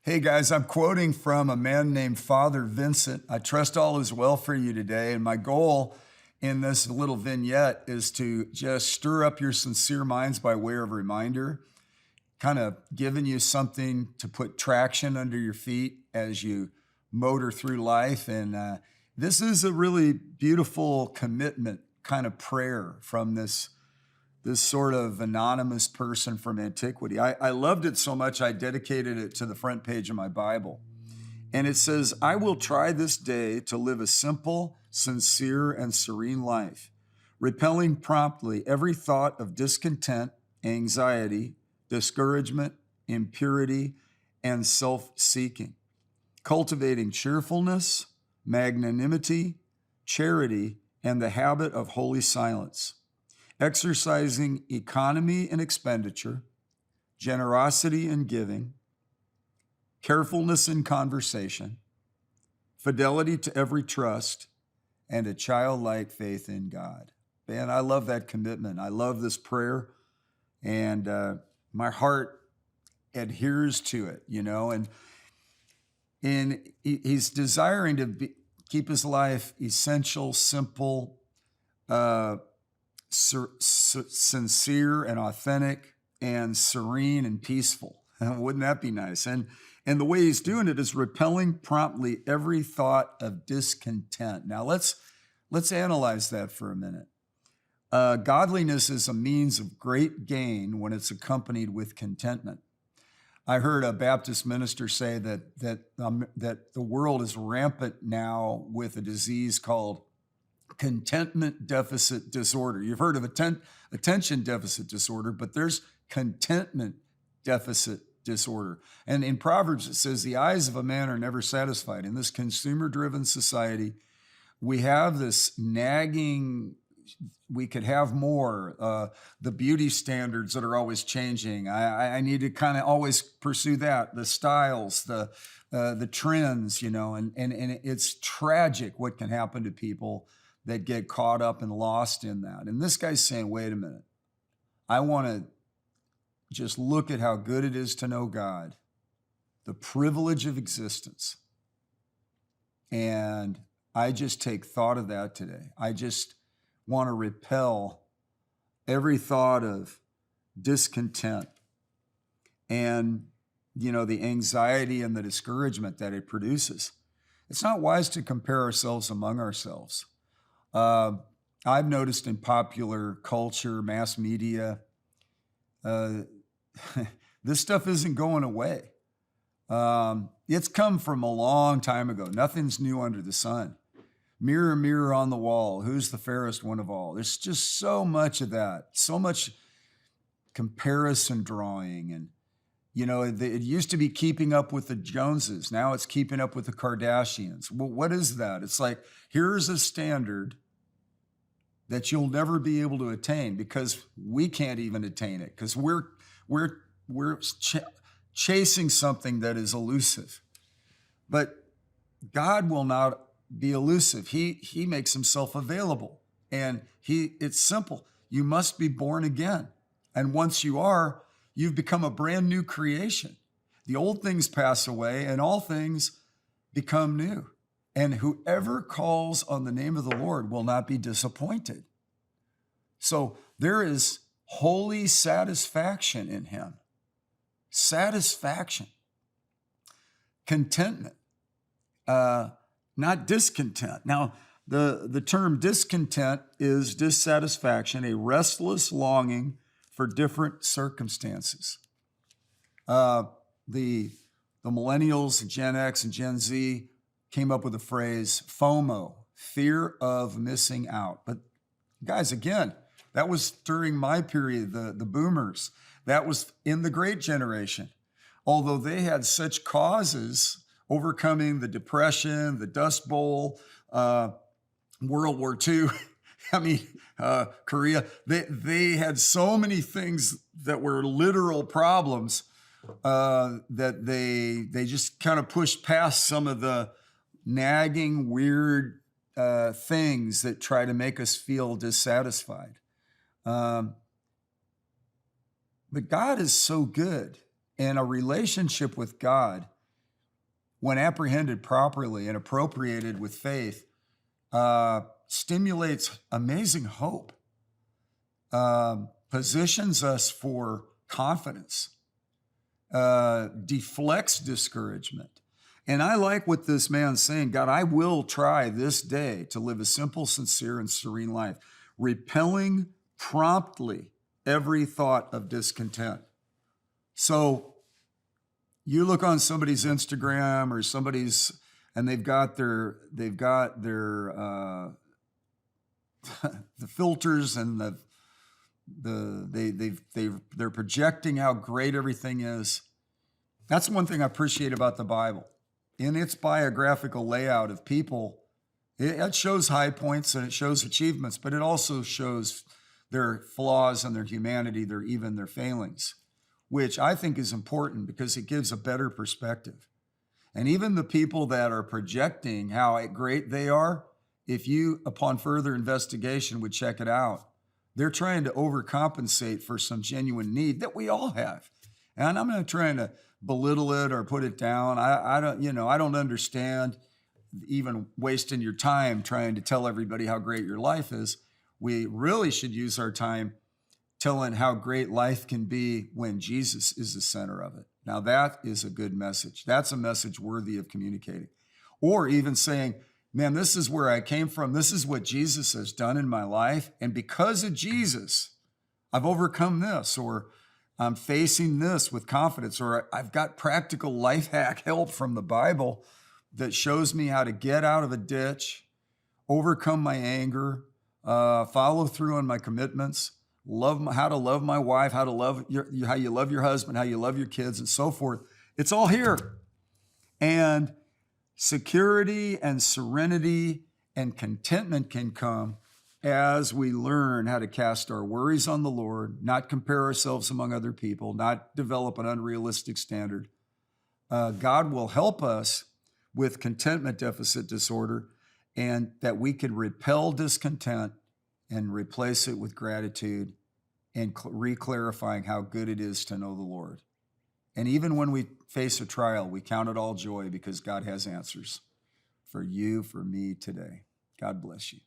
Hey guys, I'm quoting from a man named Father Vincent. I trust all is well for you today. And my goal in this little vignette is to just stir up your sincere minds by way of reminder, kind of giving you something to put traction under your feet as you motor through life. And this is a really beautiful commitment kind of prayer from this sort of anonymous person from antiquity. I loved it so much, I dedicated it to the front page of my Bible. And it says, I will try this day to live a simple, sincere, and serene life, repelling promptly every thought of discontent, anxiety, discouragement, impurity, and self-seeking, cultivating cheerfulness, magnanimity, charity, and the habit of holy silence, exercising economy in expenditure, generosity in giving, carefulness in conversation, fidelity to every trust, and a childlike faith in God. Man, I love that commitment. I love this prayer, and my heart adheres to it, and he's desiring to keep his life essential, simple, sincere and authentic and serene and peaceful. Wouldn't that be nice? And the way he's doing it is repelling promptly every thought of discontent. Now let's analyze that for a minute. Godliness is a means of great gain when it's accompanied with contentment. I heard a Baptist minister say that the world is rampant now with a disease called contentment deficit disorder. You've heard of attention deficit disorder, but there's contentment deficit disorder. And in Proverbs, it says, the eyes of a man are never satisfied. In this consumer-driven society, we have this nagging, we could have more, the beauty standards that are always changing. I need to kind of always pursue that, the styles, the trends, and it's tragic what can happen to people that get caught up and lost in that. And this guy's saying, wait a minute, I want to just look at how good it is to know God, the privilege of existence. And I just take thought of that today. I just want to repel every thought of discontent and, the anxiety and the discouragement that it produces. It's not wise to compare ourselves among ourselves. I've noticed in popular culture, mass media, this stuff isn't going away. It's come from a long time ago. Nothing's new under the sun. Mirror, mirror on the wall, who's the fairest one of all? There's just so much of that, so much comparison drawing. And, it used to be keeping up with the Joneses. Now it's keeping up with the Kardashians. Well, what is that? It's like, here's a standard that you'll never be able to attain because we can't even attain it because we're chasing something that is elusive. But God will not be elusive. He makes himself available, and it's simple. You must be born again. And once you are, you've become a brand new creation. The old things pass away and all things become new. And whoever calls on the name of the Lord will not be disappointed. So there is holy satisfaction in him. Satisfaction. Contentment. Not discontent. Now, the term discontent is dissatisfaction, a restless longing for different circumstances. The millennials, Gen X and Gen Z came up with the phrase FOMO, fear of missing out. But guys, again, that was during my period, the boomers. That was in the Great Generation. Although they had such causes, overcoming the Depression, the Dust Bowl, World War II, Korea. They had so many things that were literal problems that they just kind of pushed past some of the nagging, weird things that try to make us feel dissatisfied. But God is so good, and a relationship with God when apprehended properly and appropriated with faith, stimulates amazing hope, positions us for confidence, deflects discouragement. And I like what this man's saying. God, I will try this day to live a simple, sincere, and serene life, repelling promptly every thought of discontent. So you look on somebody's Instagram or somebody's, and they've got their the filters and they're projecting how great everything is. That's one thing I appreciate about the Bible. In its biographical layout of people, it shows high points and it shows achievements, but it also shows their flaws and their humanity, even their failings, which I think is important because it gives a better perspective. And even the people that are projecting how great they are, if you, upon further investigation, would check it out, they're trying to overcompensate for some genuine need that we all have. And I'm not trying to belittle it or put it down. I don't understand even wasting your time trying to tell everybody how great your life is. We really should use our time telling how great life can be when Jesus is the center of it. Now that is a good message. That's a message worthy of communicating. Or even saying, man, this is where I came from. This is what Jesus has done in my life. And because of Jesus, I've overcome this, or I'm facing this with confidence, or I've got practical life hack help from the Bible that shows me how to get out of a ditch, overcome my anger, follow through on my commitments, how to love my wife, how you love your husband, how you love your kids, and so forth. It's all here. And security and serenity and contentment can come as we learn how to cast our worries on the Lord, not compare ourselves among other people, not develop an unrealistic standard. God will help us with contentment deficit disorder, and that we can repel discontent and replace it with gratitude and re-clarifying how good it is to know the Lord. And even when we face a trial, we count it all joy because God has answers for you, for me today. God bless you.